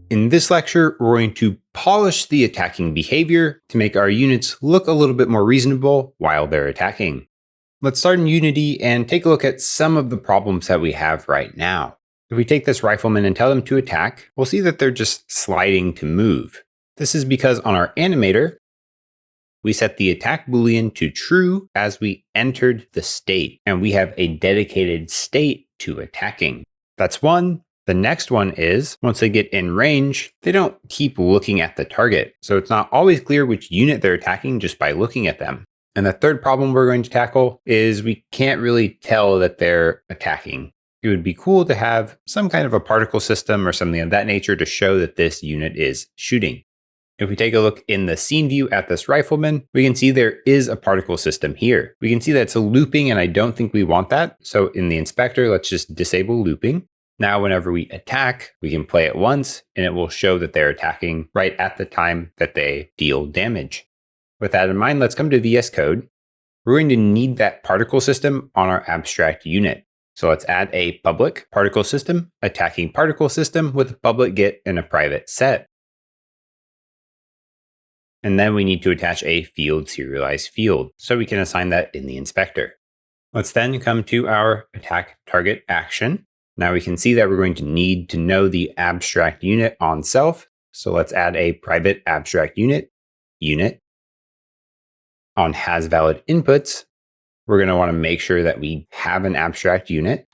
In this lecture, we're going to polish the attacking behavior to make our units look a little bit more reasonable while they're attacking. Let's start in Unity and take a look at some of the problems that we have right now. If we take this rifleman and tell them to attack, we'll see that they're just sliding to move. This is because on our animator, we set the attack boolean to true as we entered the state, and we have a dedicated state to attacking. That's one. The next one is, once they get in range, they don't keep looking at the target. So it's not always clear which unit they're attacking just by looking at them. And the third problem we're going to tackle is we can't really tell that they're attacking. It would be cool to have some kind of a particle system or something of that nature to show that this unit is shooting. If we take a look in the scene view at this rifleman, we can see there is a particle system here. We can see that it's a looping, and I don't think we want that. So in the inspector, let's just disable looping. Now, whenever we attack, we can play it once, and it will show that they're attacking right at the time that they deal damage. With that in mind, let's come to VS Code. We're going to need that particle system on our abstract unit. So let's add a public particle system, attacking particle system with a public get and a private set. And then we need to attach a field serialized field, so we can assign that in the inspector. Let's then come to our attack target action. Now we can see that we're going to need to know the abstract unit on self. So let's add a private abstract unit. On has valid inputs, we're going to want to make sure that we have an abstract unit.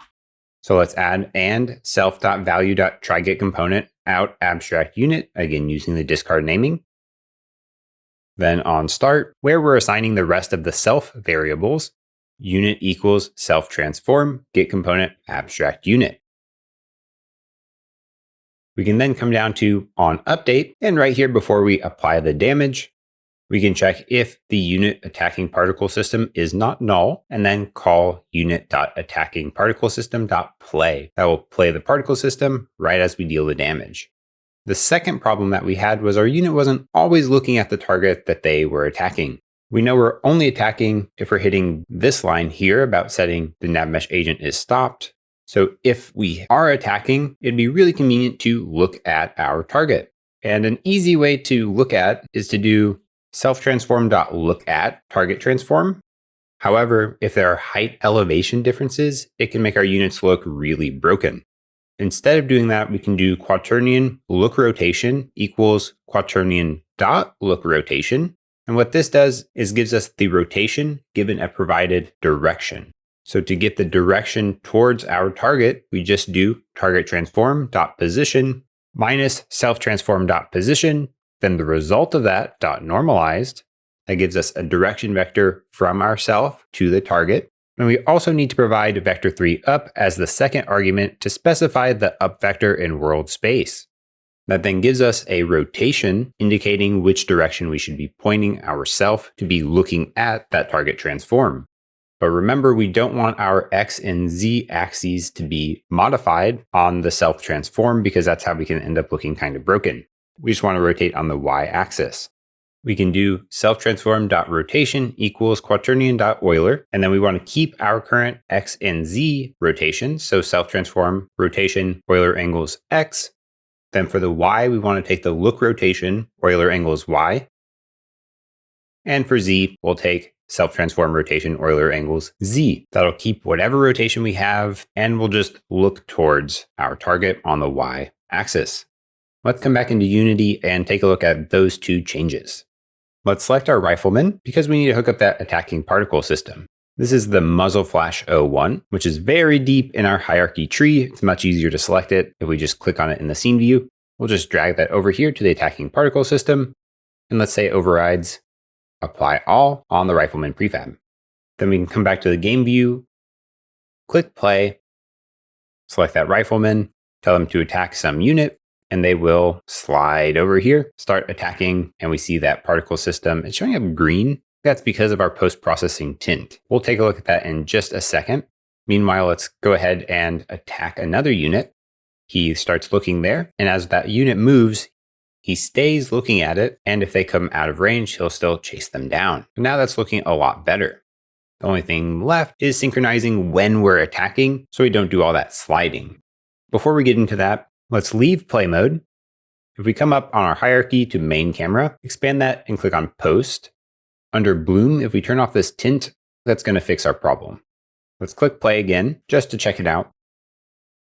So let's add and self.value.tryGetComponent out abstract unit, again using the discard naming. Then on start, where we're assigning the rest of the self variables, unit equals self transform get component abstract unit. We can then come down to on update, and right here before we apply the damage, we can check if the unit attacking particle system is not null, and then call unit.attackingparticlesystem.play. That will play the particle system right as we deal the damage. The second problem that we had was our unit wasn't always looking at the target that they were attacking. We know we're only attacking if we're hitting this line here about setting the NavMesh agent is stopped. So if we are attacking, it'd be really convenient to look at our target. And an easy way to look at is to do self-transform.lookAt target transform. However, if there are height elevation differences, it can make our units look really broken. Instead of doing that, we can do quaternion look rotation equals quaternion dot look rotation. And what this does is gives us the rotation given a provided direction. So to get the direction towards our target, we just do target transform dot position minus self transform dot position. Then the result of that dot normalized, that gives us a direction vector from ourself to the target. And we also need to provide vector 3 up as the second argument to specify the up vector in world space. That then gives us a rotation indicating which direction we should be pointing ourselves to be looking at that target transform. But remember, we don't want our X and Z axes to be modified on the self transform because that's how we can end up looking kind of broken. We just want to rotate on the Y axis. We can do self-transform.rotation equals quaternion.Euler, and then we want to keep our current X and Z rotation. So self-transform rotation Euler angles X. Then for the Y, we want to take the look rotation Euler angles Y. And for Z, we'll take self-transform rotation Euler angles Z. That'll keep whatever rotation we have, and we'll just look towards our target on the Y axis. Let's come back into Unity and take a look at those two changes. Let's select our rifleman because we need to hook up that attacking particle system. This is the muzzle flash 01, which is very deep in our hierarchy tree. It's much easier to select it if we just click on it in the scene view. We'll just drag that over here to the attacking particle system. And let's say overrides apply all on the rifleman prefab. Then we can come back to the game view, click play, select that rifleman, tell them to attack some unit, and they will slide over here, start attacking, and we see that particle system. It's showing up green. That's because of our post-processing tint. We'll take a look at that in just a second. Meanwhile, let's go ahead and attack another unit. He starts looking there, and as that unit moves, he stays looking at it, and if they come out of range, he'll still chase them down. Now that's looking a lot better. The only thing left is synchronizing when we're attacking, so we don't do all that sliding. Before we get into that, let's leave play mode, If we come up on our hierarchy to main camera, expand that and click on post. Under bloom, if we turn off this tint, that's going to fix our problem. Let's click play again just to check it out.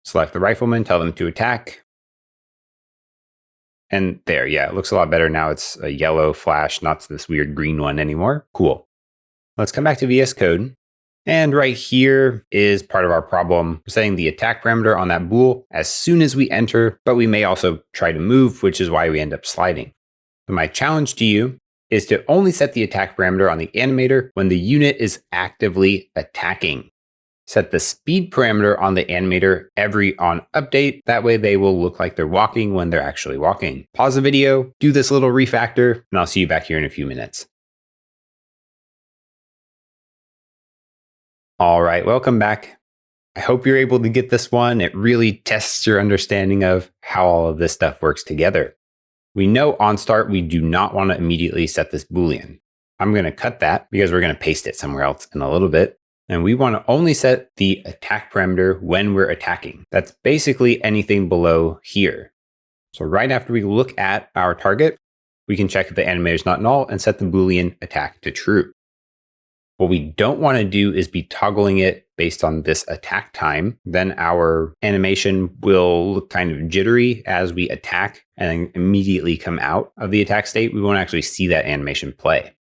Select the rifleman, tell them to attack. And there, yeah, it looks a lot better now. It's a yellow flash, not this weird green one anymore. Cool. Let's come back to VS Code. And right here is part of our problem. We're setting the attack parameter on that bool as soon as we enter, but we may also try to move, which is why we end up sliding. So my challenge to you is to only set the attack parameter on the animator when the unit is actively attacking. Set the speed parameter on the animator every on update. That way they will look like they're walking when they're actually walking. Pause the video, do this little refactor, and I'll see you back here in a few minutes. All right, welcome back. I hope you're able to get this one. It really tests your understanding of how all of this stuff works together. We know on start, we do not want to immediately set this Boolean. I'm going to cut that because we're going to paste it somewhere else in a little bit. And we want to only set the attack parameter when we're attacking. That's basically anything below here. So right after we look at our target, we can check if the animator is not null and set the Boolean attack to true. What we don't want to do is be toggling it based on this attack time. Then our animation will look kind of jittery as we attack and then immediately come out of the attack state. We won't actually see that animation play.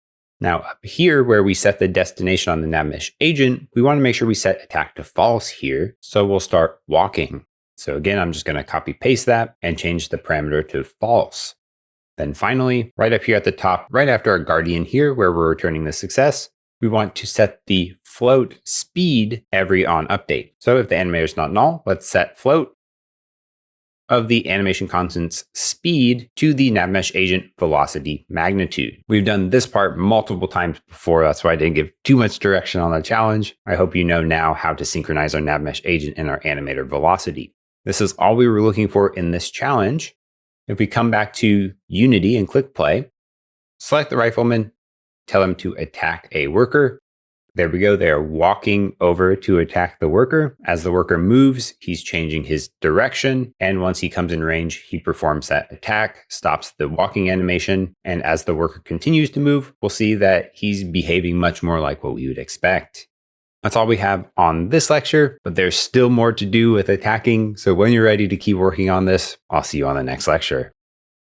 Now up here where we set the destination on the Navmesh agent, we want to make sure we set attack to false here. So we'll start walking. So again, I'm just going to copy paste that and change the parameter to false. Then finally, right up here at the top, right after our guardian here, where we're returning the success, we want to set the float speed every on update. So if the animator is not null, let's set float of the animation constant's speed to the Navmesh agent velocity magnitude. We've done this part multiple times before. That's why I didn't give too much direction on the challenge. I hope you know now how to synchronize our Navmesh agent and our animator velocity. This is all we were looking for in this challenge. If we come back to Unity and click play, select the rifleman, tell him to attack a worker. There we go. They are walking over to attack the worker. As the worker moves, he's changing his direction. And once he comes in range, he performs that attack, stops the walking animation. And as the worker continues to move, we'll see that he's behaving much more like what we would expect. That's all we have on this lecture, but there's still more to do with attacking. So when you're ready to keep working on this, I'll see you on the next lecture.